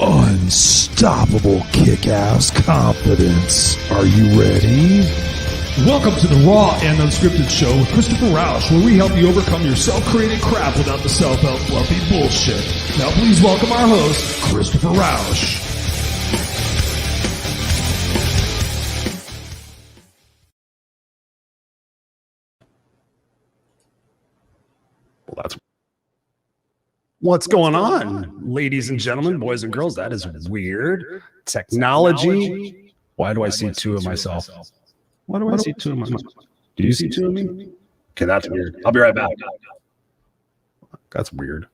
Unstoppable kick-ass confidence. Are you ready? Welcome to the Raw and Unscripted show with Christopher Rausch, where we help you overcome your self-created crap without the self-help fluffy bullshit. Now please welcome our host, Christopher Rausch. Well, that's what's going on, ladies and gentlemen, boys and girls. That is weird. Technology. Why do I see two of myself? Why do I see two of myself? Do you see two of me? Okay, that's weird. I'll be right back. That's weird.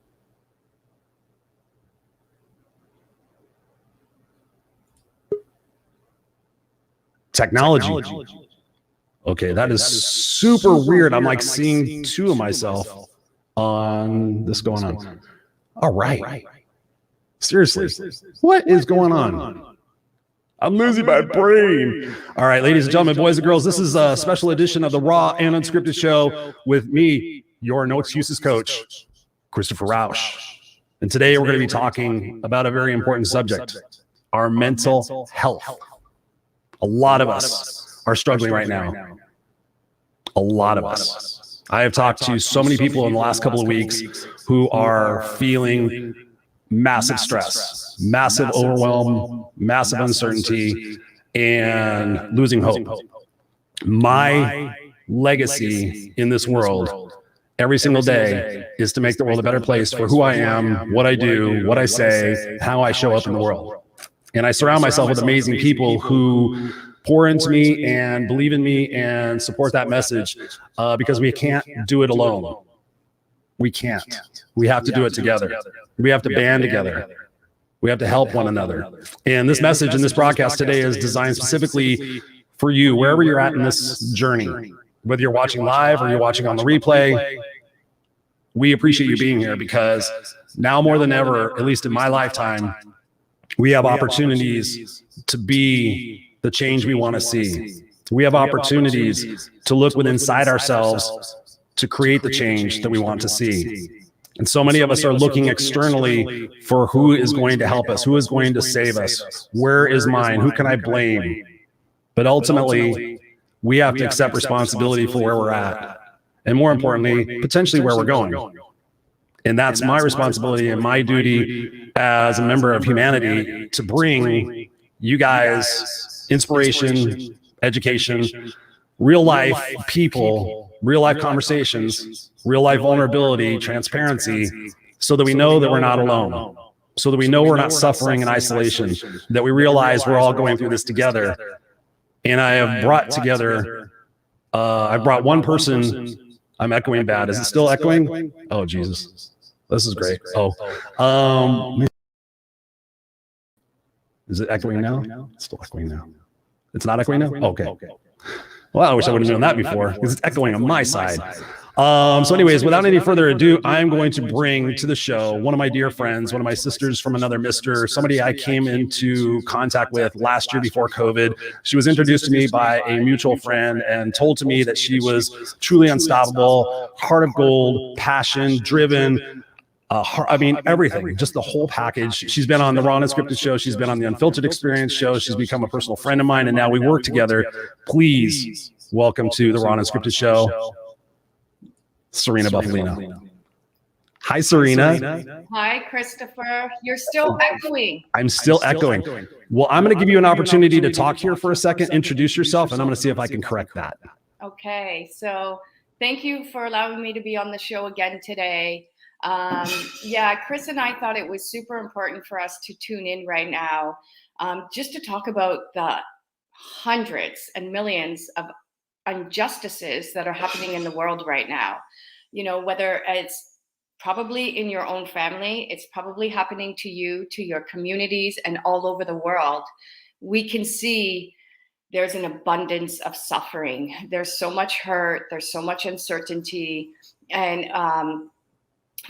Technology. Okay, that is super weird. I'm like seeing two of myself on this going on. All right. Seriously, what is going on? I'm losing my brain. All right, ladies and gentlemen, boys and girls, this is a special edition of the Raw and Unscripted show with me, your No Excuses coach, Christopher Rausch. And today we're going to be talking about a very important subject, our mental health. A lot of us are struggling right now. A lot of us. I have talked to so many people in the last couple of weeks who are feeling massive stress, massive overwhelm, massive uncertainty, and losing hope. My legacy in this world every single day is to make the world a better place for who I am, what I do, what I say, how I show up in the world. And I surround myself with amazing people who pour into me and believe in me and support that message because we can't do it alone. We can't. We have to do it together. We have to band together. We have to help one another. And this message and this broadcast today is designed specifically for you, wherever you're at in this journey, whether you're watching live or you're watching on the replay. We appreciate you being here because now more than ever, at least in my lifetime, we have opportunities to be the change we want to see. We have opportunities to look within inside ourselves to create the change that we want to see. And so many of us are looking externally for who is going to help us, who is going to save us, where is mine, who can I blame? But ultimately, we have to accept responsibility for where we're at, and more importantly, potentially where we're going. And that's my responsibility and my duty as a member of humanity to bring you guys inspiration, education, real life people, real life conversations, real life vulnerability, transparency, so that we know that we're not alone, so that we know we're not suffering in isolation, that we realize we're all going through this together. And I have brought together, I brought one person. I'm echoing bad. Is it still echoing? Oh, Jesus. This is great. Oh, is it echoing now? It's still echoing now. It's not echoing now? Okay. Well, I wish I would have known that before because it's echoing on my side. So anyways, without any further ado, I'm going to bring to the show one of my dear friends, one of my sisters from another mister, somebody I came into contact with last year before COVID. She was introduced to me by a mutual friend and told to me that she was truly unstoppable, heart of gold, passion, driven, everything, just the whole package. She's been on the Raw and Unscripted show. She's been on the Unfiltered Experience show. She's become a personal friend of mine, and now we work together. Please welcome to the Raw and Unscripted show, Serena Bufalino. Hi, Serena. Hi, Christopher. You're still echoing. I'm still echoing. Well, I'm going to give you an opportunity to talk here for a second, introduce yourself, and I'm going to see if I can correct that. Okay, so thank you for allowing me to be on the show again today. Chris and I thought it was super important for us to tune in right now, just to talk about the hundreds and millions of injustices that are happening in the world right now. You know, whether it's probably in your own family, it's probably happening to you, to your communities, and all over the world. We can see there's an abundance of suffering. There's so much hurt. There's so much uncertainty. And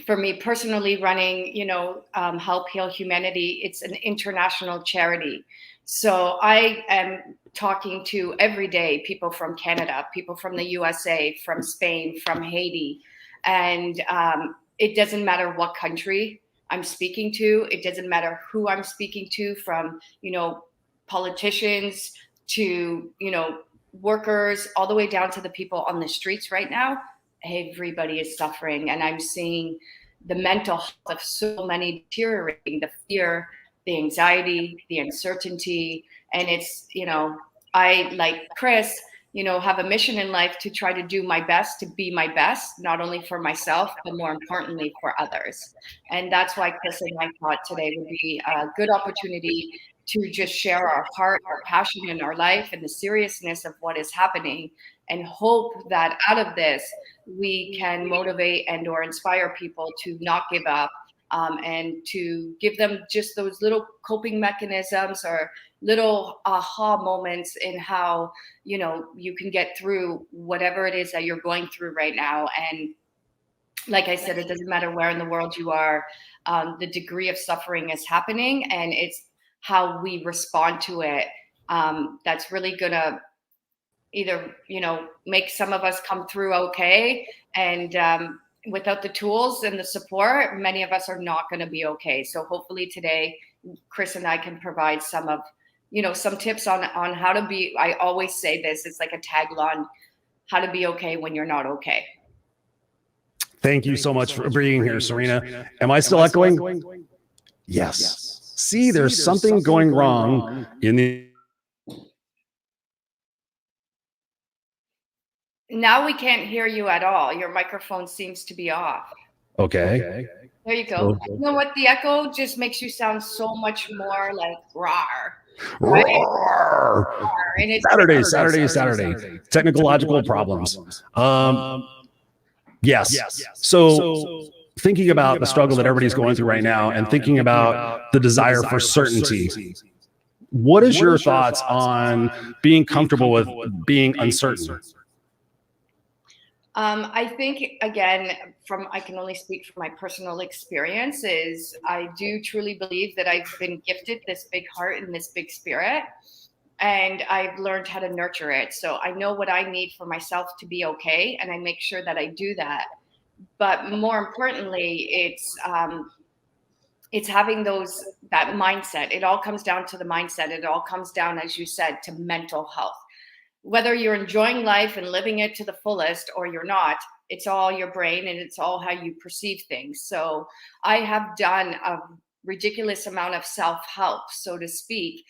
for me personally, running, Help Heal Humanity, it's an international charity. So I am talking to every day people from Canada, people from the USA, from Spain, from Haiti. And it doesn't matter what country I'm speaking to. It doesn't matter who I'm speaking to, from, politicians to, workers, all the way down to the people on the streets right now. Everybody is suffering. And I'm seeing the mental health of so many deteriorating, the fear, the anxiety, the uncertainty. And it's, I, like Chris, have a mission in life to try to do my best, to be my best, not only for myself, but more importantly for others. And that's why Chris and I thought today would be a good opportunity to just share our heart, our passion in our life, and the seriousness of what is happening, and hope that out of this, we can motivate and or inspire people to not give up, and to give them just those little coping mechanisms or little aha moments in how, you can get through whatever it is that you're going through right now. And like I said, it doesn't matter where in the world you are, the degree of suffering is happening, and it's how we respond to it that's really gonna either, make some of us come through okay, and without the tools and the support, many of us are not going to be okay. So hopefully today, Chris and I can provide some of, some tips on how to be. I always say this, it's like a tagline: how to be okay when you're not okay. Thank you so much for being here, Serena. Am I still echoing? Yes. See, there's something going wrong in the... Now we can't hear you at all. Your microphone seems to be off. Okay. There you go. You know what? The echo just makes you sound so much more like rawr. Right? Roar. And it's Saturday. Technological problems. Yes. So thinking about the struggle that everybody's going through right now, and thinking about the desire for certainty, what is your thoughts on being comfortable with being uncertain? I think, again, I can only speak from my personal experiences. I do truly believe that I've been gifted this big heart and this big spirit, and I've learned how to nurture it. So I know what I need for myself to be okay, and I make sure that I do that. But more importantly, it's having that mindset. It all comes down to the mindset. It all comes down, as you said, to mental health. Whether you're enjoying life and living it to the fullest or you're not, it's all your brain, and it's all how you perceive things. So I have done a ridiculous amount of self-help, so to speak,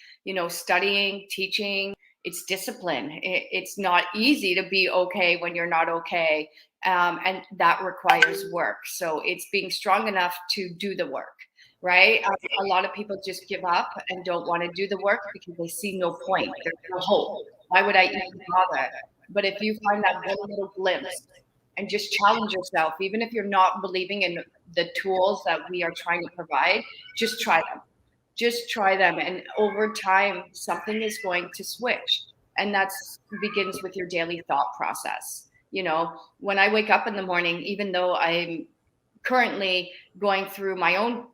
studying, teaching. It's discipline. It's not easy to be okay when you're not okay. And that requires work. So it's being strong enough to do the work, right? A lot of people just give up and don't want to do the work because they see no point. There's no hope. Why would I even bother? But if you find that one little glimpse and just challenge yourself, even if you're not believing in the tools that we are trying to provide, just try them. Just try them. And over time, something is going to switch. And that begins with your daily thought process. When I wake up in the morning, even though I'm currently going through my own,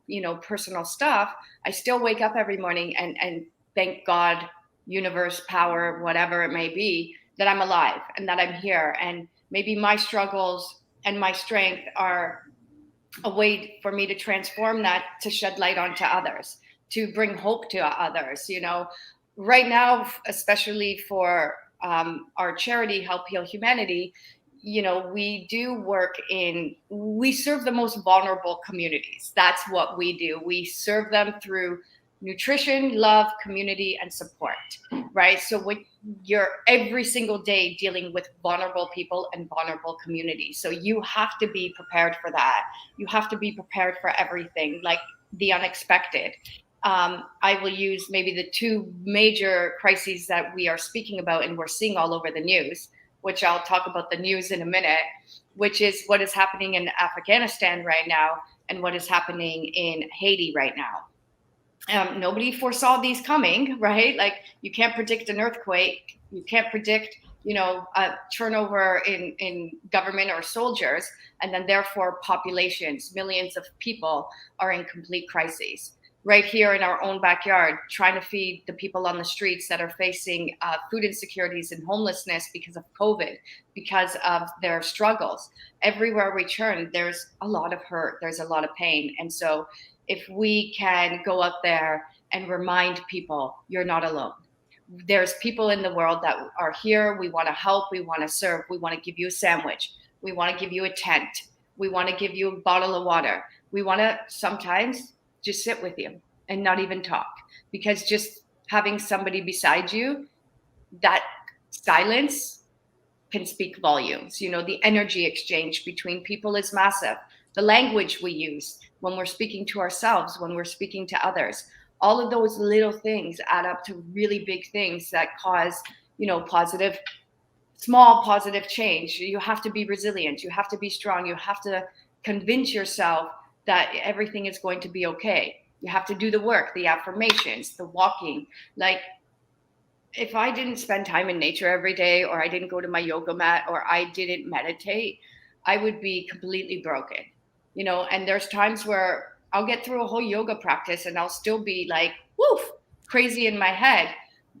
personal stuff, I still wake up every morning and thank God, universe, power, whatever it may be, that I'm alive and that I'm here. And maybe my struggles and my strength are a way for me to transform that, to shed light onto others, to bring hope to others. Right now, especially for our charity, Help Heal Humanity, we do work we serve the most vulnerable communities. That's what we do. We serve them through nutrition, love, community, and support, right? So when you're every single day dealing with vulnerable people and vulnerable communities. So you have to be prepared for that. You have to be prepared for everything, like the unexpected. I will use maybe the two major crises that we are speaking about and we're seeing all over the news, which I'll talk about the news in a minute, which is what is happening in Afghanistan right now and what is happening in Haiti right now. Nobody foresaw these coming, right? Like, you can't predict an earthquake. You can't predict, a turnover in government or soldiers. And then therefore populations, millions of people are in complete crises. right here in our own backyard, trying to feed the people on the streets that are facing food insecurities and homelessness because of COVID, because of their struggles. Everywhere we turn, there's a lot of hurt, there's a lot of pain. And so if we can go out there and remind people, you're not alone. There's people in the world that are here. We want to help. We want to serve. We want to give you a sandwich. We want to give you a tent. We want to give you a bottle of water. We want to sometimes just sit with you and not even talk, because just having somebody beside you, that silence can speak volumes. You know, the energy exchange between people is massive. The language we use when we're speaking to ourselves, when we're speaking to others, all of those little things add up to really big things that cause, you know, small positive change. You have to be resilient. You have to be strong. You have to convince yourself that everything is going to be okay. You have to do the work, the affirmations, the walking. Like, if I didn't spend time in nature every day, or I didn't go to my yoga mat, or I didn't meditate, I would be completely broken, you know. And there's times where I'll get through a whole yoga practice and I'll still be like, woof, crazy in my head.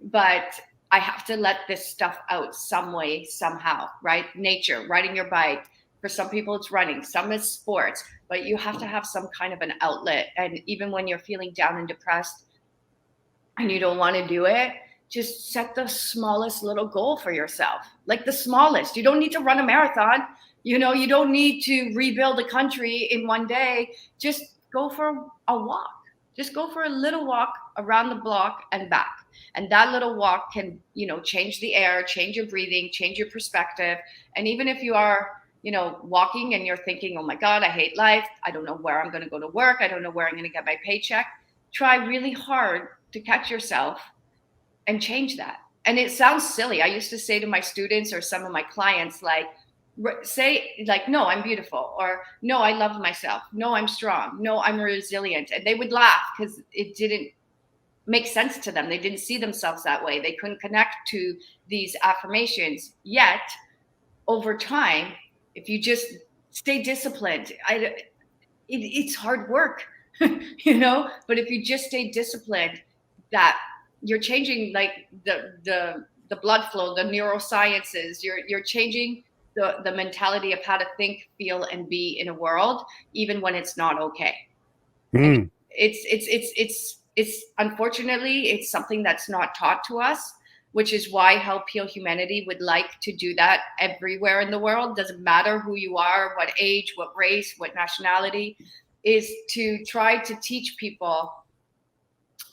But I have to let this stuff out some way, somehow, right? Nature, riding your bike. For some people, it's running, some is sports, but you have to have some kind of an outlet. And even when you're feeling down and depressed and you don't want to do it, just set the smallest little goal for yourself, like the smallest. You don't need to run a marathon. You know, you don't need to rebuild a country in one day. Just go for a walk. Just go for a little walk around the block and back. And that little walk can, you know, change the air, change your breathing, change your perspective. And even if you are, you know, walking and you're thinking, oh my God, I hate life. I don't know where I'm going to go to work. I don't know where I'm going to get my paycheck. Try really hard to catch yourself and change that. And it sounds silly. I used to say to my students or some of my clients, like, say like, no, I'm beautiful, or no, I love myself, no, I'm strong, no, I'm resilient. And they would laugh because it didn't make sense to them. They didn't see themselves that way. They couldn't connect to these affirmations. Yet over time, if you just stay disciplined, it's hard work, you know, but if you just stay disciplined, that you're changing like the blood flow, the neurosciences, you're changing the mentality of how to think, feel, and be in a world, even when it's not okay. It's unfortunately, it's something that's not taught to us, which is why Help Heal Humanity would like to do that everywhere in the world. Doesn't matter who you are, what age, what race, what nationality, is to try to teach people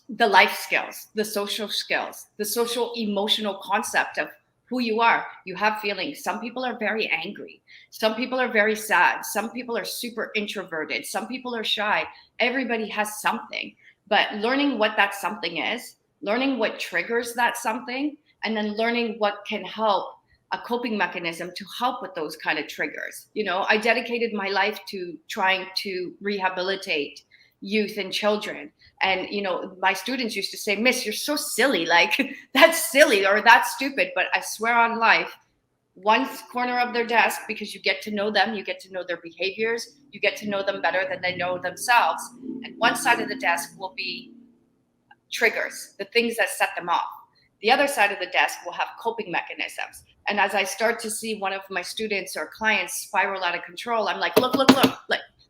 the life skills, the social emotional concept of who you are. You have feelings. Some people are very angry. Some people are very sad. Some people are super introverted. Some people are shy. Everybody has something. But learning what that something is, learning what triggers that something, and then learning what can help, a coping mechanism to help with those kind of triggers. You know, I dedicated my life to trying to rehabilitate youth and children. And, you know, my students used to say, Miss, you're so silly. Like, that's silly or that's stupid. But I swear on life, one corner of their desk, because you get to know them, you get to know their behaviors, you get to know them better than they know themselves. And one side of the desk will be triggers, the things that set them off. The other side of the desk will have coping mechanisms. And as I start to see one of my students or clients spiral out of control, I'm like,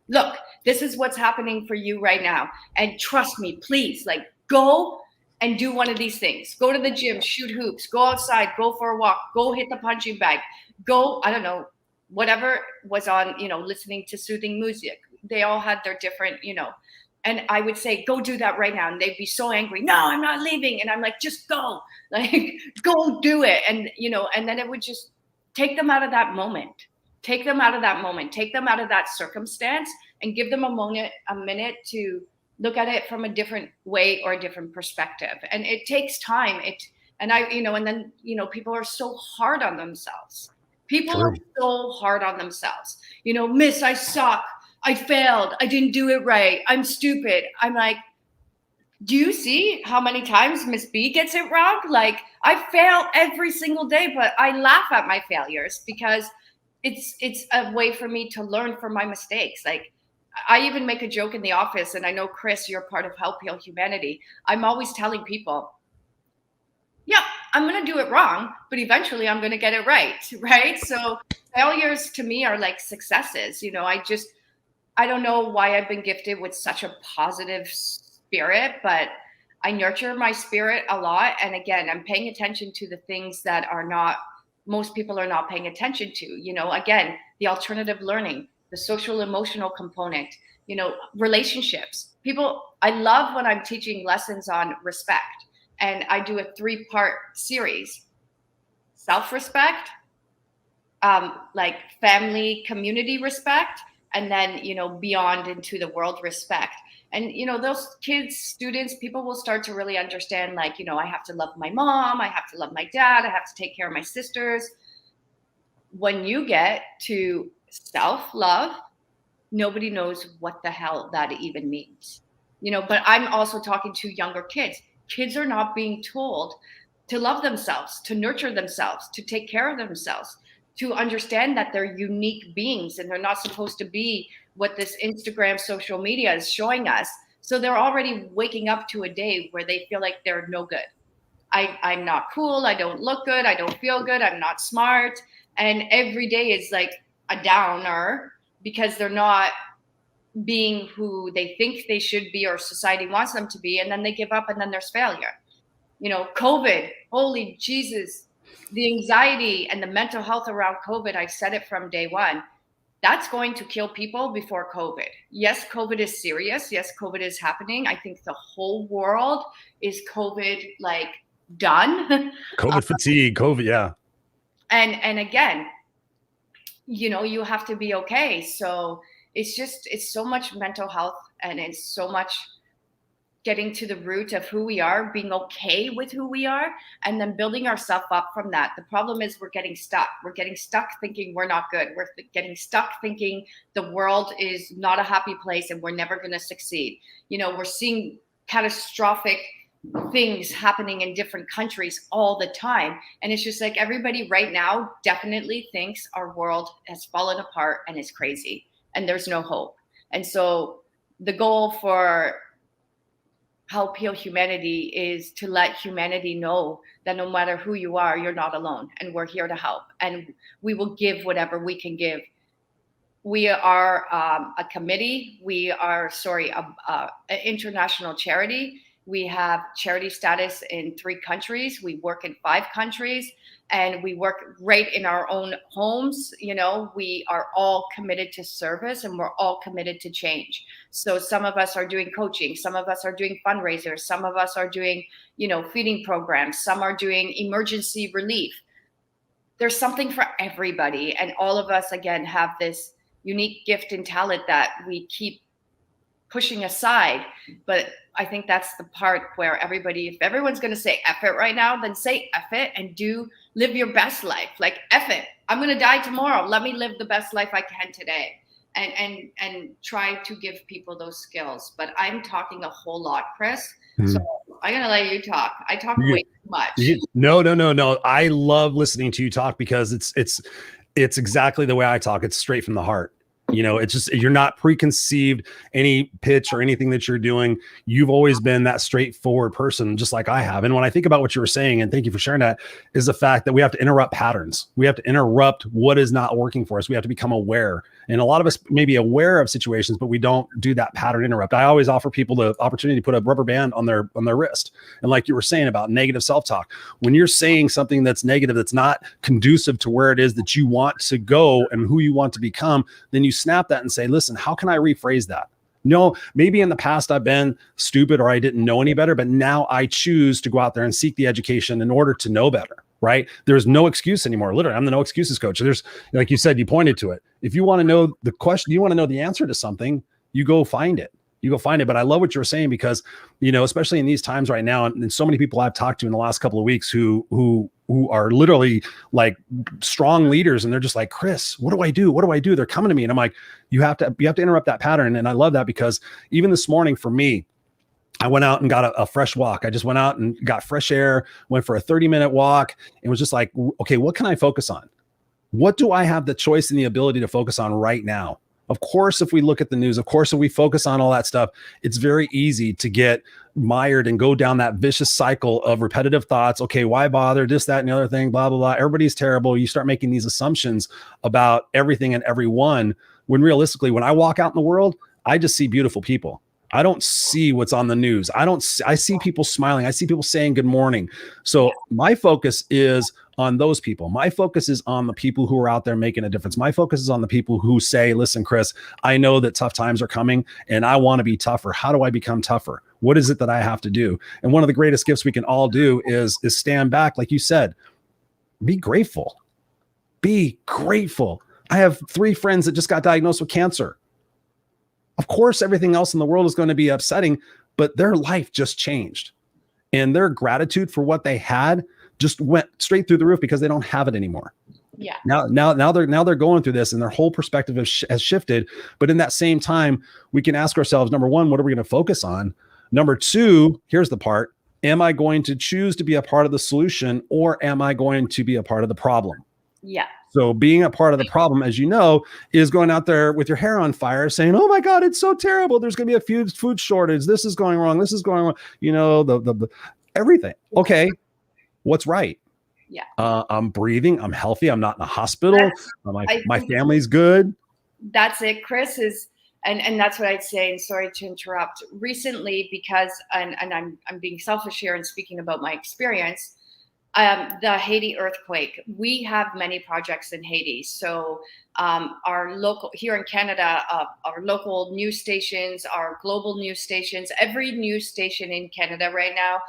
look, this is what's happening for you right now. And trust me, please, like, go and do one of these things. Go to the gym, shoot hoops, go outside, go for a walk, go hit the punching bag, go, I don't know, whatever was on, you know, listening to soothing music. They all had their different, you know, and I would say, go do that right now. And they'd be so angry. No, I'm not leaving. And I'm like, just go, like, go do it. And, you know, and then it would just take them out of that moment. Take them out of that circumstance, and give them a minute to look at it from a different way or a different perspective. And it takes time. And then, you know, people are so hard on themselves. People are so hard on themselves. You know, Miss, I suck. I failed. I didn't do it right. I'm stupid. I'm like, do you see how many times Miss B gets it wrong? Like, I fail every single day, but I laugh at my failures because it's a way for me to learn from my mistakes. Like, I even make a joke in the office, and I know, Chris, you're part of Help Heal Humanity. I'm always telling people, yeah, I'm going to do it wrong, but eventually I'm going to get it right. Right. So failures to me are like successes. You know, I don't know why I've been gifted with such a positive spirit, but I nurture my spirit a lot. And again, I'm paying attention to the things that most people are not paying attention to. You know, again, the alternative learning, the social emotional component, you know, relationships. I love when I'm teaching lessons on respect. And I do a 3-part series: self-respect, like family, community respect, and then, you know, beyond into the world respect. And, you know, those kids, students, people will start to really understand, like, you know, I have to love my mom, I have to love my dad, I have to take care of my sisters. When you get to self-love, nobody knows what the hell that even means. You know, but I'm also talking to younger kids. Kids are not being told to love themselves, to nurture themselves, to take care of themselves, to understand that they're unique beings and they're not supposed to be what this Instagram social media is showing us. So they're already waking up to a day where they feel like they're no good. I'm not cool. I don't look good. I don't feel good. I'm not smart. And every day is like a downer because they're not being who they think they should be or society wants them to be. And then they give up and then there's failure. You know, COVID, holy Jesus, the anxiety and the mental health around COVID, I've said it from day one, that's going to kill people before COVID. Yes, COVID is serious. Yes, COVID is happening. I think the whole world is COVID like done. COVID fatigue, COVID, yeah. And again, you know, you have to be okay. So it's so much mental health, and it's so much getting to the root of who we are, being okay with who we are, and then building ourselves up from that. The problem is we're getting stuck. We're getting stuck thinking we're not good. We're getting stuck thinking the world is not a happy place and we're never going to succeed. You know, we're seeing catastrophic things happening in different countries all the time. And it's just like everybody right now definitely thinks our world has fallen apart and is crazy and there's no hope. And so the goal for Help Heal Humanity is to let humanity know that no matter who you are, you're not alone, and we're here to help, and we will give whatever we can give. We are a committee. We are, an international charity. We have charity status in 3 countries. We work in 5 countries, and we work right in our own homes. You know, we are all committed to service, and we're all committed to change. So some of us are doing coaching. Some of us are doing fundraisers. Some of us are doing, you know, feeding programs. Some are doing emergency relief. There's something for everybody. And all of us, again, have this unique gift and talent that we keep pushing aside. But I think that's the part where if everyone's going to say F it right now, then say F it and live your best life. Like, F it. I'm going to die tomorrow. Let me live the best life I can today. And try to give people those skills. But I'm talking a whole lot, Chris. So I'm going to let you talk. I talk way too much. No. I love listening to you talk because it's exactly the way I talk. It's straight from the heart. You know, it's just, you're not preconceived any pitch or anything that you're doing. You've always been that straightforward person, just like I have. And when I think about what you were saying, and thank you for sharing that, is the fact that we have to interrupt patterns. We have to interrupt what is not working for us. We have to become aware. And a lot of us may be aware of situations, but we don't do that pattern interrupt. I always offer people the opportunity to put a rubber band on their wrist. And like you were saying about negative self-talk, when you're saying something that's negative, that's not conducive to where it is that you want to go and who you want to become, then you snap that and say, listen, how can I rephrase that? No, maybe in the past I've been stupid or I didn't know any better, but now I choose to go out there and seek the education in order to know better, right? There's no excuse anymore. Literally, I'm the no excuses coach. There's, like you said, you pointed to it. If you want to know the question, you want to know the answer to something, you go find it. But I love what you're saying because, you know, especially in these times right now, and so many people I've talked to in the last couple of weeks who are literally like strong leaders, and they're just like, Chris, what do I do? What do I do? They're coming to me, and I'm like, you have to interrupt that pattern. And I love that because even this morning for me, I went out and got a fresh walk. I just went out and got fresh air, went for a 30-minute walk, and was just like, okay, what can I focus on? What do I have the choice and the ability to focus on right now? Of course, if we look at the news, of course, if we focus on all that stuff, it's very easy to get mired and go down that vicious cycle of repetitive thoughts. Okay, why bother? This, that, and the other thing, blah, blah, blah. Everybody's terrible. You start making these assumptions about everything and everyone, when realistically, when I walk out in the world, I just see beautiful people. I don't see what's on the news. I see people smiling. I see people saying good morning. So my focus is on those people. My focus is on the people who are out there making a difference. My focus is on the people who say, listen, Chris, I know that tough times are coming and I want to be tougher. How do I become tougher? What is it that I have to do? And one of the greatest gifts we can all do is stand back. Like you said, be grateful. Be grateful. I have 3 friends that just got diagnosed with cancer. Of course, everything else in the world is going to be upsetting, but their life just changed. And their gratitude for what they had just went straight through the roof because they don't have it anymore. Yeah. Now they're going through this and their whole perspective has shifted. But in that same time, we can ask ourselves, number one, what are we going to focus on? Number 2, here's the part. Am I going to choose to be a part of the solution or am I going to be a part of the problem? Yeah. So being a part of the problem, as you know, is going out there with your hair on fire saying, oh my God, it's so terrible. There's going to be a food shortage. This is going wrong. This is going wrong. You know, the everything. Okay. What's right? Yeah. I'm breathing. I'm healthy. I'm not in a hospital. My family's good. That's it. Chris is, and that's what I'd say. And sorry to interrupt. Recently, because, and I'm being selfish here and speaking about my experience, the Haiti earthquake. We have many projects in Haiti. So our local, here in Canada, our local news stations, our global news stations, every news station in Canada right now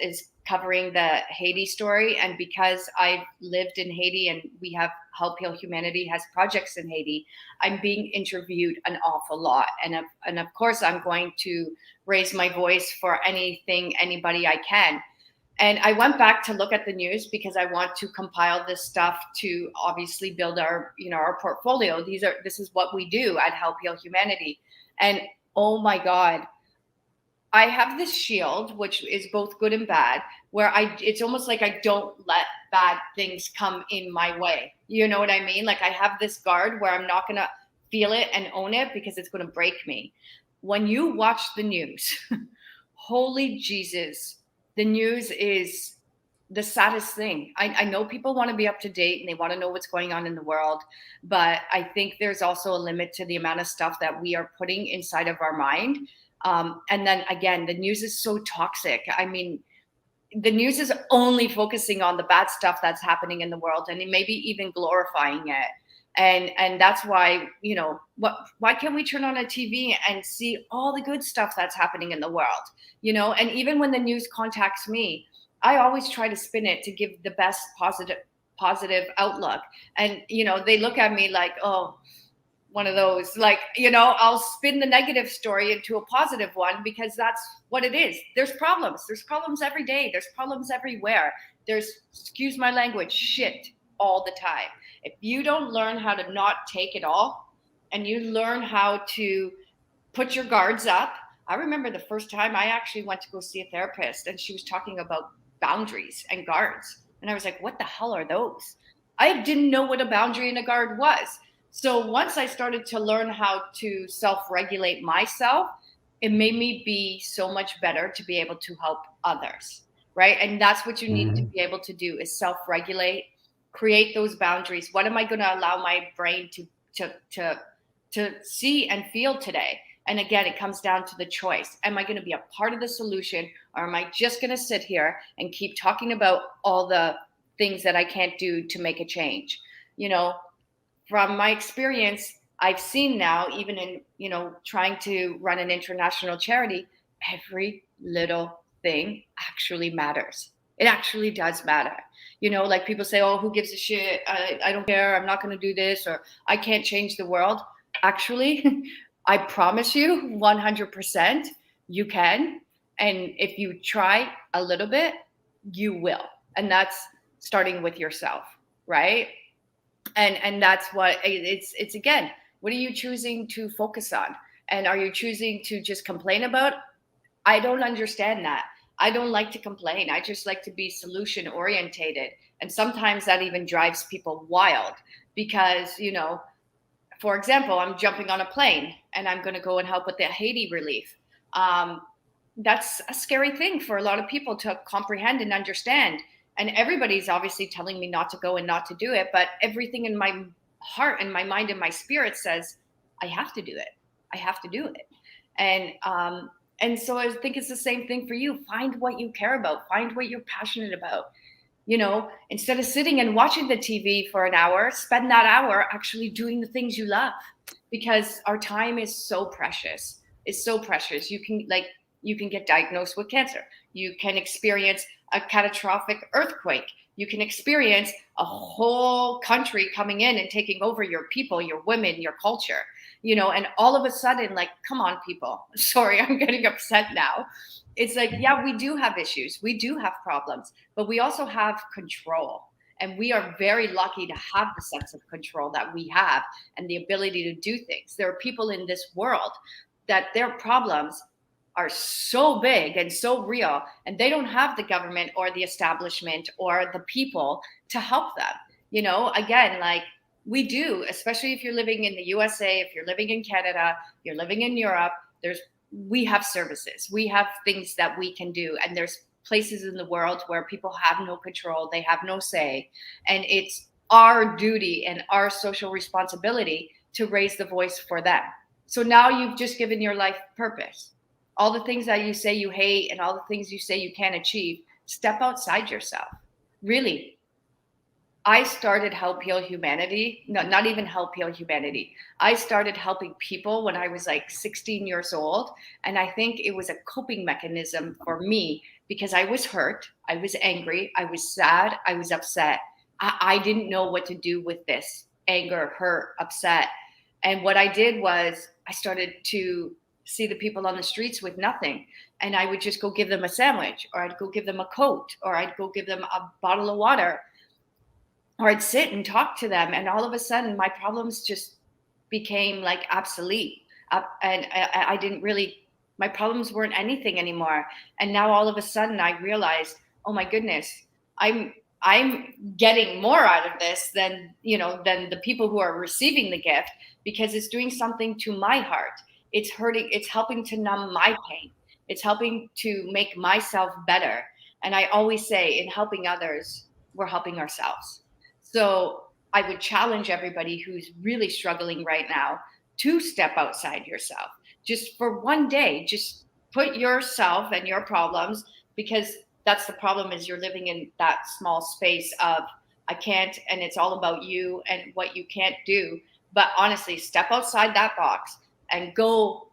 is covering the Haiti story. And because I've lived in Haiti and we have Help Heal Humanity has projects in Haiti, I'm being interviewed an awful lot. And of course, I'm going to raise my voice for anybody I can. And I went back to look at the news because I want to compile this stuff to obviously build our portfolio. This is what we do at Help Heal Humanity. And oh my God, I have this shield, which is both good and bad, where it's almost like I don't let bad things come in my way. You know what I mean? Like I have this guard where I'm not going to feel it and own it because it's going to break me. When you watch the news, holy Jesus, the news is the saddest thing. I know people want to be up to date and they want to know what's going on in the world, but I think there's also a limit to the amount of stuff that we are putting inside of our mind. And then again, the news is so toxic. I mean, the news is only focusing on the bad stuff that's happening in the world and maybe even glorifying it. And that's why, why can't we turn on a TV and see all the good stuff that's happening in the world? And even when the news contacts me, I always try to spin it to give the best positive outlook. And, they look at me like, oh, one of those, like, I'll spin the negative story into a positive one because that's what it is. There's problems every day. There's problems everywhere. There's, excuse my language, shit all the time. If you don't learn how to not take it all and you learn how to put your guards up. I remember the first time I actually went to go see a therapist and she was talking about boundaries and guards. And I was like, what the hell are those? I didn't know what a boundary and a guard was. So once I started to learn how to self-regulate myself, it made me be so much better to be able to help others, right? And that's what you need to be able to do is self-regulate, create those boundaries. What am I going to allow my brain to see and feel today? And again, it comes down to the choice. Am I going to be a part of the solution or am I just going to sit here and keep talking about all the things that I can't do to make a change? From my experience, I've seen now, even in, trying to run an international charity, every little thing actually matters. It actually does matter. Like people say, oh, who gives a shit? I don't care. I'm not going to do this, or I can't change the world. Actually, I promise you 100% you can. And if you try a little bit, you will. And that's starting with yourself, right? And that's what it's again, what are you choosing to focus on? And are you choosing to just complain about? I don't understand that. I don't like to complain. I just like to be solution orientated. And sometimes that even drives people wild because, for example, I'm jumping on a plane and I'm going to go and help with the Haiti relief. That's a scary thing for a lot of people to comprehend and understand. And everybody's obviously telling me not to go and not to do it. But everything in my heart and my mind and my spirit says, I have to do it. I have to do it. And so I think it's the same thing for you. Find what you care about. Find what you're passionate about. You know, instead of sitting and watching the TV for an hour, spend that hour actually doing the things you love, because our time is so precious. It's so precious. You can get diagnosed with cancer. You can experience a catastrophic earthquake. You can experience a whole country coming in and taking over your people, your women, your culture, you know, and all of a sudden, like, come on, people. Sorry, I'm getting upset now. It's like, yeah, we do have issues. We do have problems, but we also have control. And we are very lucky to have the sense of control that we have and the ability to do things. There are people in this world that their problems are so big and so real, and they don't have the government or the establishment or the people to help them. You know, again, like we do, especially if you're living in the USA, if you're living in Canada, you're living in Europe, we have services, we have things that we can do. And there's places in the world where people have no control, they have no say. And it's our duty and our social responsibility to raise the voice for them. So now you've just given your life purpose. All the things that you say you hate and all the things you say you can't achieve, step outside yourself. Really. I started Help Heal Humanity. No, not even Help Heal Humanity. I started helping people when I was like 16 years old. And I think it was a coping mechanism for me because I was hurt. I was angry. I was sad. I was upset. I didn't know what to do with this anger, hurt, upset. And what I did was I started to see the people on the streets with nothing. And I would just go give them a sandwich, or I'd go give them a coat, or I'd go give them a bottle of water, or I'd sit and talk to them. And all of a sudden my problems just became like obsolete. And I didn't really, my problems weren't anything anymore. And now all of a sudden I realized, oh my goodness, I'm getting more out of this than the people who are receiving the gift, because it's doing something to my heart. It's hurting. It's helping to numb my pain. It's helping to make myself better. And I always say, in helping others, we're helping ourselves. So I would challenge everybody who's really struggling right now to step outside yourself. Just for one day, just put yourself and your problems, because that's the problem, is you're living in that small space of I can't, and it's all about you and what you can't do. But honestly, step outside that box and go.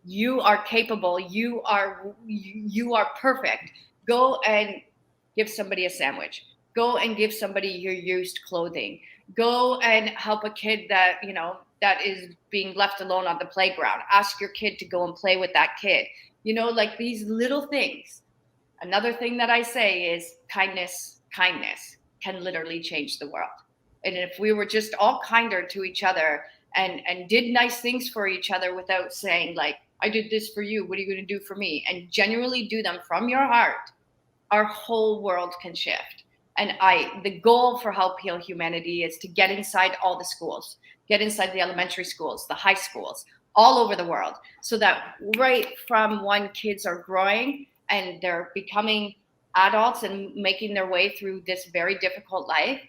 You are capable. You are perfect. Go and give somebody a sandwich. Go and give somebody your used clothing. Go and help a kid that is being left alone on the playground. Ask your kid to go and play with that kid. Like these little things. Another thing that I say is kindness can literally change the world. And if we were just all kinder to each other and did nice things for each other without saying like, I did this for you, what are you going to do for me? And genuinely do them from your heart, our whole world can shift. And the goal for Help Heal Humanity is to get inside all the schools, get inside the elementary schools, the high schools, all over the world, so that right from when kids are growing and they're becoming adults and making their way through this very difficult life,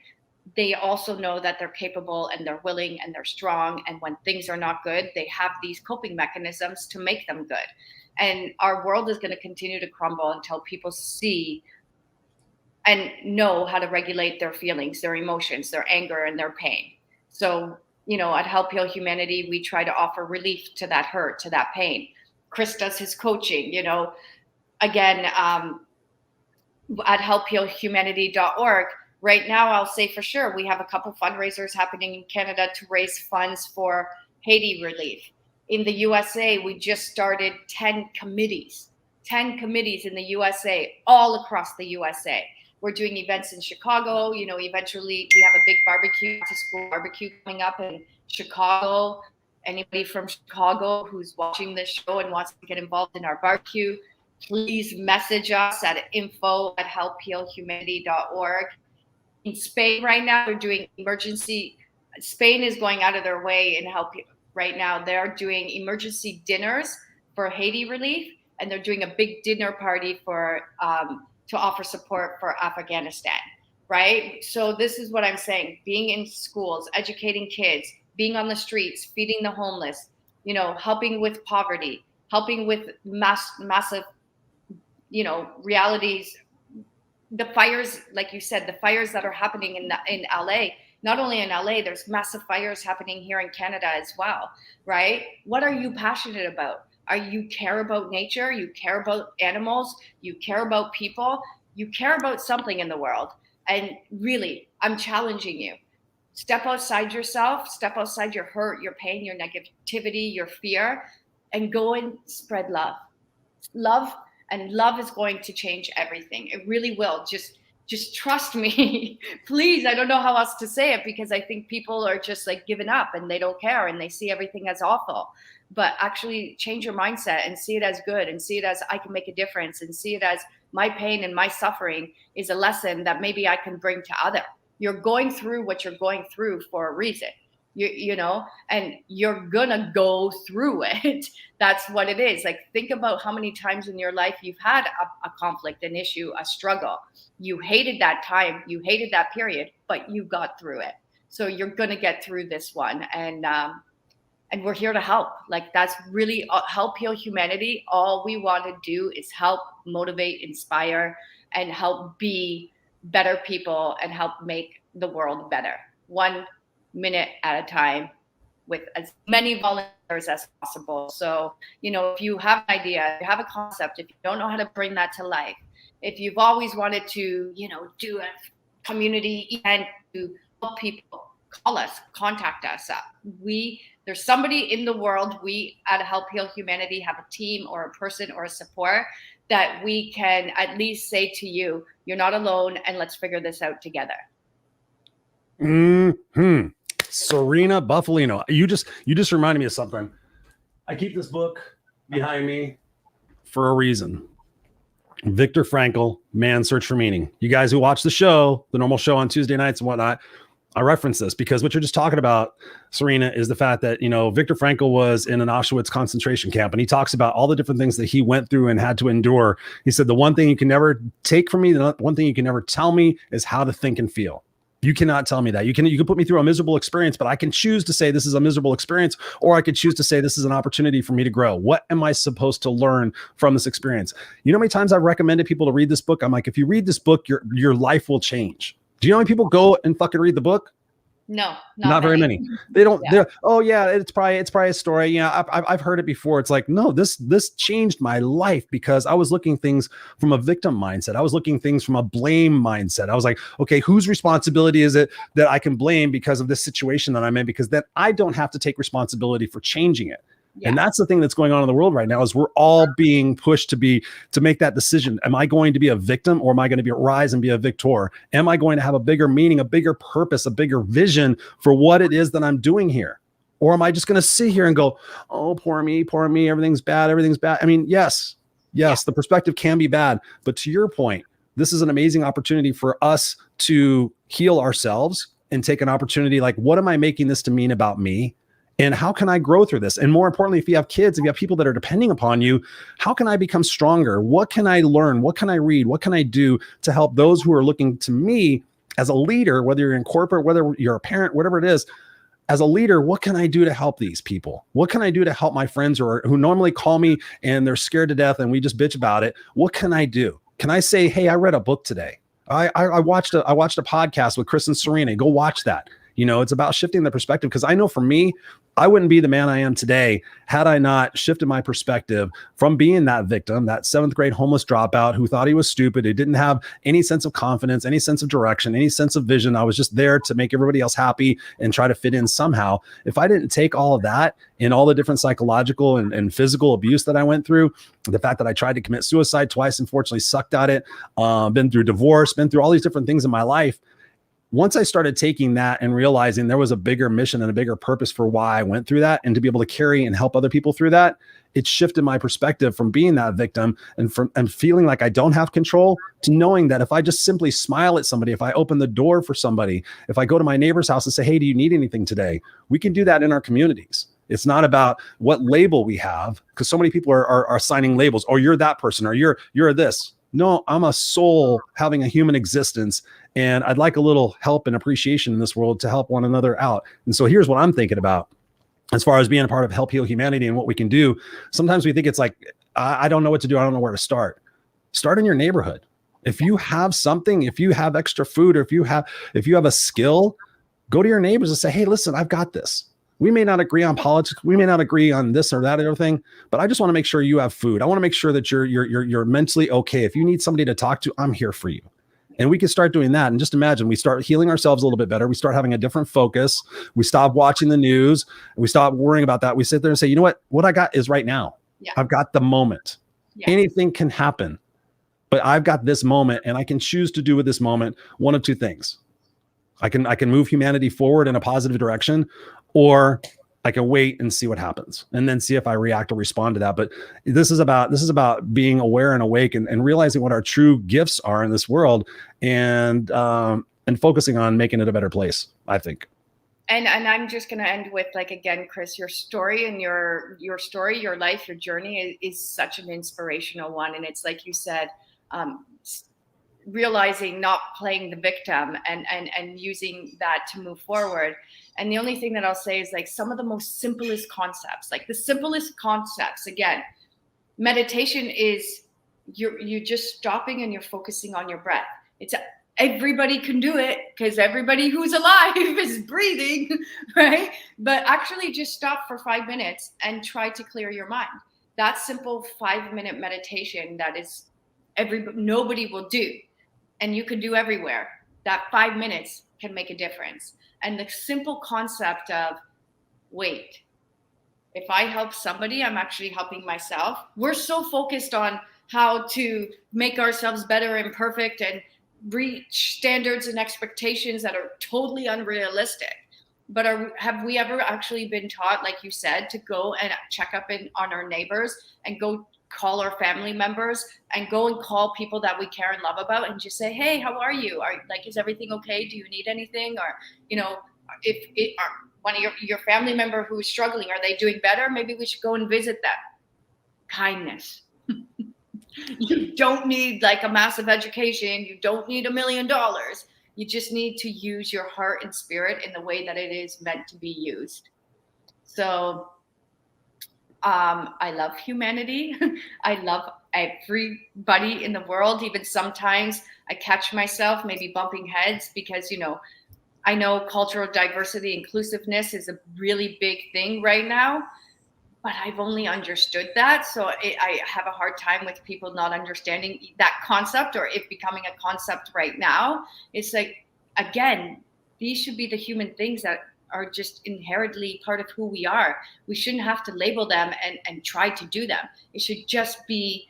they also know that they're capable and they're willing and they're strong. And when things are not good, they have these coping mechanisms to make them good. And our world is going to continue to crumble until people see and know how to regulate their feelings, their emotions, their anger, and their pain. So, at Help Heal Humanity, we try to offer relief to that hurt, to that pain. Chris does his coaching, again, at helphealhumanity.org. Right now, I'll say for sure, we have a couple fundraisers happening in Canada to raise funds for Haiti relief. In the USA, we just started 10 committees in the USA, all across the USA. We're doing events in Chicago. Eventually we have a big barbecue, to school barbecue coming up in Chicago. Anybody from Chicago who's watching this show and wants to get involved in our barbecue, please message us at info@helphealhumanity.org. In Spain right now, we're doing emergency Spain is going out of their way and help right now. They're doing emergency dinners for Haiti relief, and they're doing a big dinner party for to offer support for Afghanistan, right? So this is what I'm saying: being in schools, educating kids, being on the streets, feeding the homeless, helping with poverty, helping with massive, realities. The fires, like you said, the fires that are happening in LA. Not only in LA, there's massive fires happening here in Canada as well, right? What are you passionate about? You care about nature? You care about animals? You care about people? You care about something in the world. And really, I'm challenging you. Step outside yourself, step outside your hurt, your pain, your negativity, your fear, and go and spread love. Love is going to change everything. It really will. Just trust me. Please. I don't know how else to say it, because I think people are just like giving up and they don't care and they see everything as awful. But actually change your mindset and see it as good, and see it as I can make a difference, and see it as my pain and my suffering is a lesson that maybe I can bring to others. You're going through what you're going through for a reason. And you're gonna go through it. That's what it is. Like, think about how many times in your life you've had a conflict, an issue, a struggle. You hated that time, you hated that period, but you got through it. So you're gonna get through this one, and we're here to help. Like, that's really help heal humanity. All we want to do is help motivate, inspire, and help be better people and help make the world better. 1 minute at a time, with as many volunteers as possible. So, if you have an idea, if you have a concept, if you don't know how to bring that to life, if you've always wanted to, do a community event to help people, call us, contact us. There's somebody in the world. We at Help Heal Humanity have a team or a person or a support that we can at least say to you, you're not alone, and let's figure this out together. Serena Bufalino. You just reminded me of something. I keep this book behind me for a reason. Viktor Frankl, Man's Search for Meaning. You guys who watch the show, the normal show on Tuesday nights and whatnot, I reference this because what you're just talking about, Serena, is the fact that, Viktor Frankl was in an Auschwitz concentration camp, and he talks about all the different things that he went through and had to endure. He said, the one thing you can never take from me, the one thing you can never tell me is how to think and feel. You cannot tell me that. You can put me through a miserable experience, but I can choose to say this is a miserable experience, or I could choose to say this is an opportunity for me to grow. What am I supposed to learn from this experience? You know how many times I've recommended people to read this book? I'm like, if you read this book, your life will change. Do you know how many people go and fucking read the book? No, not very many. They don't. Yeah. Oh yeah, it's probably a story. Yeah, I've heard it before. It's like, no, this changed my life because I was looking things from a victim mindset. I was looking things from a blame mindset. I was like, okay, whose responsibility is it that I can blame because of this situation that I'm in? Because then I don't have to take responsibility for changing it. Yeah. And that's the thing that's going on in the world right now is we're all being pushed to make that decision. Am I going to be a victim, or am I going to rise and be a victor? Am I going to have a bigger meaning, a bigger purpose, a bigger vision for what it is that I'm doing here? Or am I just going to sit here and go, oh, poor me, everything's bad. I mean, yes, the perspective can be bad. But to your point, this is an amazing opportunity for us to heal ourselves and take an opportunity like, what am I making this to mean about me? And how can I grow through this? And more importantly, if you have kids, if you have people that are depending upon you, how can I become stronger? What can I learn? What can I read? What can I do to help those who are looking to me as a leader, whether you're in corporate, whether you're a parent, whatever it is, as a leader, what can I do to help these people? What can I do to help my friends who normally call me and they're scared to death and we just bitch about it? What can I do? Can I say, hey, I read a book today. I watched a podcast with Chris and Serena. Go watch that. It's about shifting the perspective, because I know for me, I wouldn't be the man I am today had I not shifted my perspective from being that victim, that 7th grade homeless dropout who thought he was stupid, who didn't have any sense of confidence, any sense of direction, any sense of vision. I was just there to make everybody else happy and try to fit in somehow. If I didn't take all of that and all the different psychological and physical abuse that I went through, the fact that I tried to commit suicide twice, unfortunately sucked at it, been through divorce, been through all these different things in my life, once I started taking that and realizing there was a bigger mission and a bigger purpose for why I went through that, and to be able to carry and help other people through that, it shifted my perspective from being that victim and feeling like I don't have control, to knowing that if I just simply smile at somebody, if I open the door for somebody, if I go to my neighbor's house and say, hey, do you need anything today? We can do that in our communities. It's not about what label we have, because so many people are assigning labels. Oh, you're that person, or you're this. No, I'm a soul having a human existence, and I'd like a little help and appreciation in this world to help one another out. And so here's what I'm thinking about as far as being a part of Help Heal Humanity and what we can do. Sometimes we think it's like, I don't know what to do. I don't know where to start. Start in your neighborhood. If you have something, if you have extra food, or if you have a skill, go to your neighbors and say, hey, listen, I've got this. We may not agree on politics. We may not agree on this or that other thing, but I just want to make sure you have food. I want to make sure that you're mentally okay. If you need somebody to talk to, I'm here for you. And we can start doing that. And just imagine, we start healing ourselves a little bit better. We start having a different focus. We stop watching the news. And we stop worrying about that. We sit there and say, you know what I got is right now. Yeah. I've got the moment. Yeah. Anything can happen, but I've got this moment, and I can choose to do with this moment one of two things. I can move humanity forward in a positive direction, or I can wait and see what happens, and then see if I react or respond to that. But this is about being aware and awake, and realizing what our true gifts are in this world, and focusing on making it a better place, I think. And I'm just going to end with, like, again, Chris, your story and your story, your life, your journey is such an inspirational one. And it's like you said, realizing, not playing the victim, and using that to move forward. And the only thing that I'll say is, like, some of the most simplest concepts, again, meditation is you're just stopping and you're focusing on your breath. Everybody can do it, because everybody who's alive is breathing, right? But actually just stop for 5 minutes and try to clear your mind. That simple 5-minute meditation that is nobody will do, and you can do everywhere. That 5 minutes can make a difference. And the simple concept of, wait, if I help somebody, I'm actually helping myself. We're so focused on how to make ourselves better and perfect and reach standards and expectations that are totally unrealistic. But have we ever actually been taught, like you said, to go and check up on our neighbors, and go call our family members, and go and call people that we care and love about, and just say, hey, how are you? Is everything okay? Do you need anything? Or, if one of your family member who is struggling, are they doing better? Maybe we should go and visit them. Kindness. You don't need, like, a massive education. You don't need $1 million. You just need to use your heart and spirit in the way that it is meant to be used. So I love humanity. I love everybody in the world. Even sometimes I catch myself maybe bumping heads, because, I know cultural diversity, inclusiveness is a really big thing right now. But I've only understood that. So I have a hard time with people not understanding that concept, or it becoming a concept right now. It's like, again, these should be the human things that are just inherently part of who we are. We shouldn't have to label them and try to do them. It should just be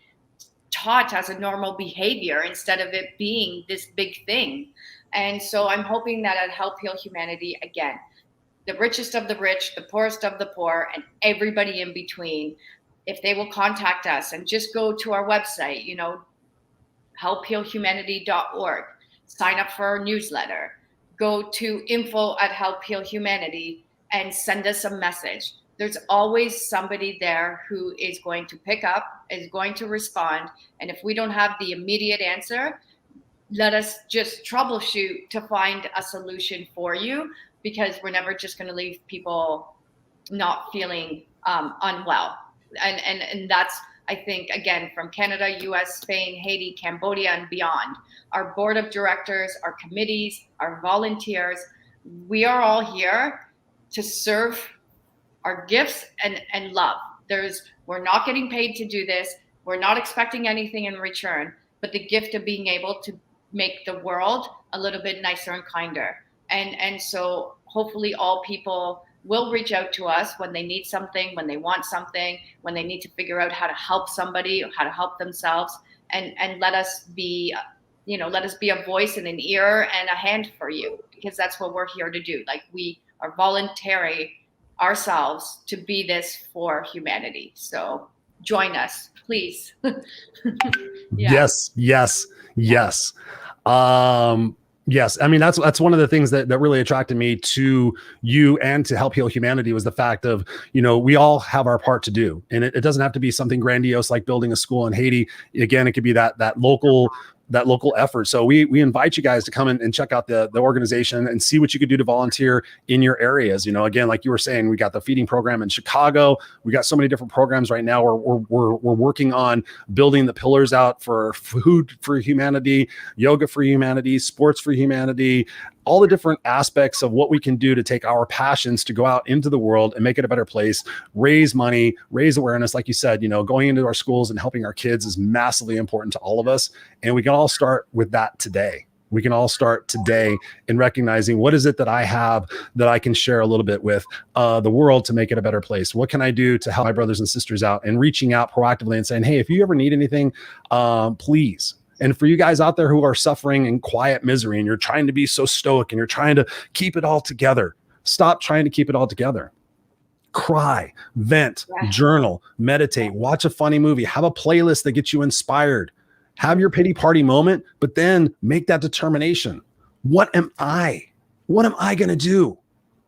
taught as a normal behavior, instead of it being this big thing. And so I'm hoping that at Help Heal Humanity, again, the richest of the rich, the poorest of the poor, and everybody in between, if they will contact us and just go to our website, helphealhumanity.org, sign up for our newsletter, go to info@Help Heal Humanity, and send us a message. There's always somebody there who is going to pick up, is going to respond. And if we don't have the immediate answer, let us just troubleshoot to find a solution for you, because we're never just going to leave people not feeling unwell. And that's, I think, again, from Canada, US, Spain, Haiti, Cambodia, and beyond. Our board of directors, our committees, our volunteers, we are all here to serve our gifts and love. We're not getting paid to do this. We're not expecting anything in return, but the gift of being able to make the world a little bit nicer and kinder. And so hopefully all people will reach out to us when they need something, when they want something, when they need to figure out how to help somebody or how to help themselves, and let us be let us be a voice and an ear and a hand for you, because that's what we're here to do. Like, we are volunteering ourselves to be this for humanity. So join us, please. Yes. Yes. I mean, that's one of the things that really attracted me to you and to Help Heal Humanity, was the fact of, we all have our part to do. And it doesn't have to be something grandiose like building a school in Haiti. Again, it could be that local effort. So we invite you guys to come and check out the organization and see what you could do to volunteer in your areas. Again, like you were saying, we got the feeding program in Chicago. We got so many different programs right now. We're working on building the pillars out for food for humanity, yoga for humanity, sports for humanity, all the different aspects of what we can do to take our passions to go out into the world and make it a better place, raise money, raise awareness. Like you said, going into our schools and helping our kids is massively important to all of us. And we can all start with that today. We can all start today in recognizing, what is it that I have that I can share a little bit with the world to make it a better place? What can I do to help my brothers and sisters out? And reaching out proactively and saying, hey, if you ever need anything, please. And for you guys out there who are suffering in quiet misery and you're trying to be so stoic and you're trying to keep it all together, stop trying to keep it all together. Cry, vent, journal, meditate, watch a funny movie, have a playlist that gets you inspired, have your pity party moment, but then make that determination. What am I? What am I going to do?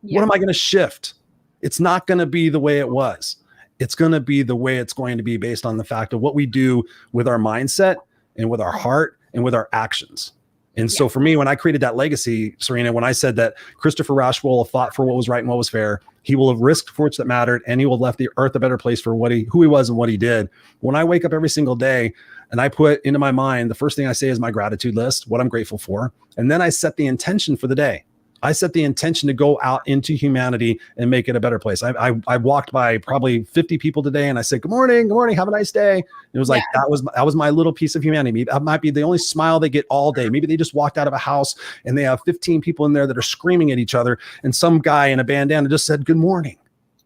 Yeah. What am I going to shift? It's not going to be the way it was. It's going to be the way it's going to be, based on the fact of what we do with our mindset and with our heart and with our actions. And so for me, when I created that legacy, Serena, when I said that Christopher Rausch will have fought for what was right and what was fair, he will have risked for which that mattered, and he will have left the earth a better place for who he was and what he did. When I wake up every single day and I put into my mind, the first thing I say is my gratitude list, what I'm grateful for. And then I set the intention for the day. I set the intention to go out into humanity and make it a better place. I walked by probably 50 people today and I said, good morning, have a nice day. And it was like, that was my little piece of humanity. Maybe that might be the only smile they get all day. Maybe they just walked out of a house and they have 15 people in there that are screaming at each other, and some guy in a bandana just said, good morning.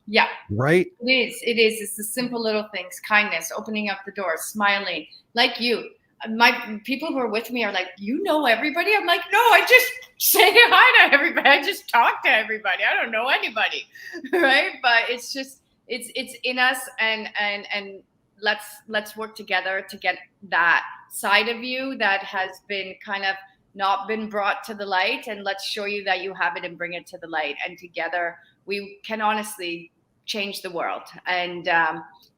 Yeah. Right? It is. It's the simple little things, kindness, opening up the door, smiling, like you. My people who are with me are like, everybody? I'm like, no, I just say hi to everybody. I just talk to everybody. I don't know anybody, right? But it's just, it's in us, and let's work together to get that side of you that has been kind of not been brought to the light, and let's show you that you have it and bring it to the light. And together we can honestly change the world. And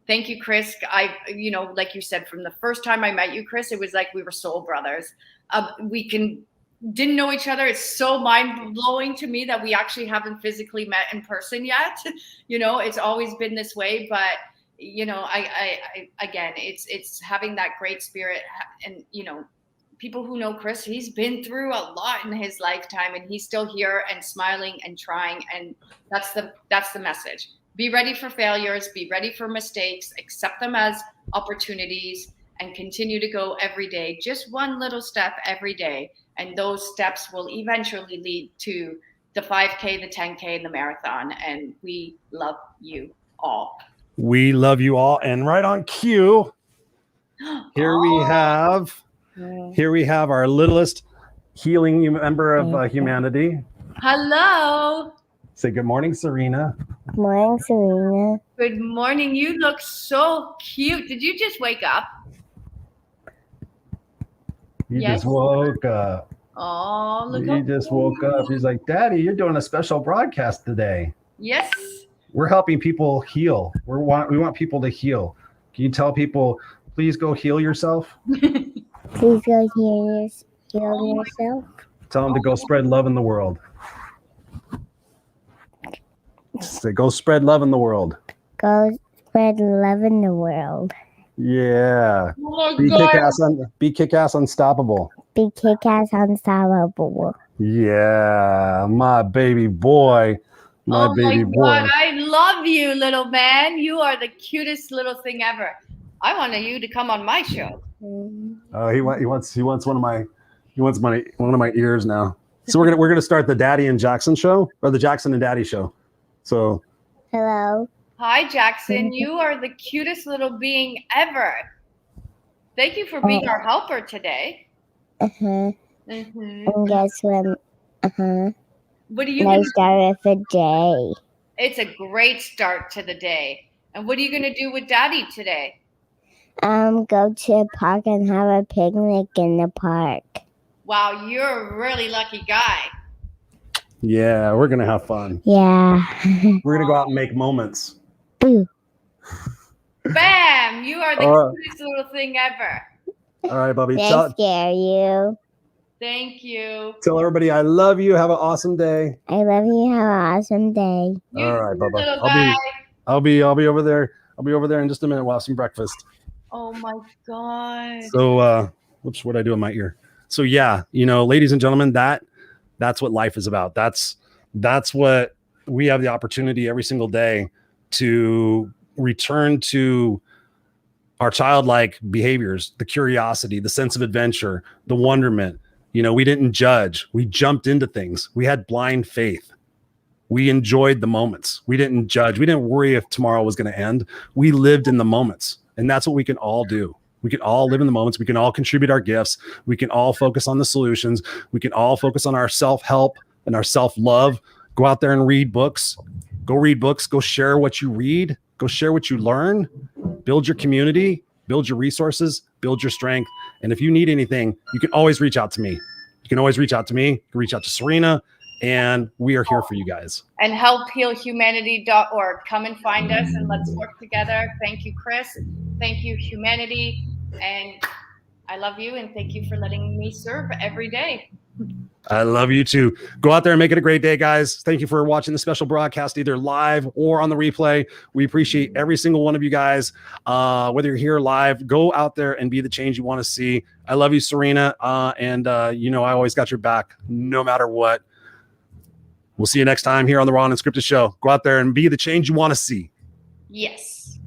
thank you, Chris. Like you said, from the first time I met you, Chris, it was like we were soul brothers. Didn't know each other. It's so mind blowing to me that we actually haven't physically met in person yet. It's always been this way, but again, it's having that great spirit, and people who know Chris, he's been through a lot in his lifetime, and he's still here and smiling and trying, and that's the message. Be ready for failures, be ready for mistakes, accept them as opportunities, and continue to go every day, just one little step every day. And those steps will eventually lead to the 5K, the 10K, and the marathon. And we love you all. We love you all. And right on cue, here we have our littlest healing member of humanity. Hello. Say good morning, Serena. Good morning, Serena. Good morning. You look so cute. Did you just wake up? You just woke up. Oh, look. You just woke up. He's like, Daddy, you're doing a special broadcast today. Yes. We're helping people heal. We want people to heal. Can you tell people, please go heal yourself? Please go heal yourself. Tell them to go spread love in the world. Say, go spread love in the world. Go spread love in the world. Yeah. Oh, Be kick-ass unstoppable. Be kick-ass unstoppable. Yeah, my baby boy. My baby boy. God, I love you, little man. You are the cutest little thing ever. I wanted you to come on my show. He wants one of my ears now. So we're gonna start the Daddy and Jackson show, or the Jackson and Daddy show. So hello. Hi, Jackson. You are the cutest little being ever. Thank you for being our helper today. Uh-huh. Mm-hmm. And guess what? Uh-huh. What are you And I gonna? started for day. It's a great start to the day. And what are you gonna do with Daddy today? Go to a park and have a picnic in the park. Wow, you're a really lucky guy. Yeah, we're gonna have fun. Yeah. We're gonna go out and make moments. Boo. Bam! You are the All right. cutest little thing ever. All right, Bubby. They Tell scare you. Thank you. everybody I love you. Have an awesome day. I love you. Have an awesome day. You All right, too, Bubba. little guy. I'll be over there. I'll be over there in just a minute. We'll have some breakfast. Oh my God. So, whoops, what did I do in my ear? So yeah, ladies and gentlemen, that's what life is about. That's what we have the opportunity every single day to return to our childlike behaviors, the curiosity, the sense of adventure, the wonderment. We didn't judge. We jumped into things. We had blind faith. We enjoyed the moments. We didn't judge. We didn't worry if tomorrow was going to end. We lived in the moments. And that's what we can all do. We can all live in the moments. We can all contribute our gifts. We can all focus on the solutions. We can all focus on our self-help and our self-love. Go out there and read books. Go read books. Go share what you read. Go share what you learn. Build your community. Build your resources. Build your strength. And if you need anything, you can always reach out to me. You can always reach out to me. You can reach out to Serena. And we are here for you guys. And helphealhumanity.org. Come and find us and let's work together. Thank you, Chris. Thank you, humanity. And I love you. And thank you for letting me serve every day. I love you too. Go out there and make it a great day, guys. Thank you for watching the special broadcast, either live or on the replay. We appreciate every single one of you guys. Whether you're here live, go out there and be the change you want to see. I love you, Serena. And I always got your back no matter what. We'll see you next time here on the Raw and Unscripted show. Go out there and be the change you want to see. Yes.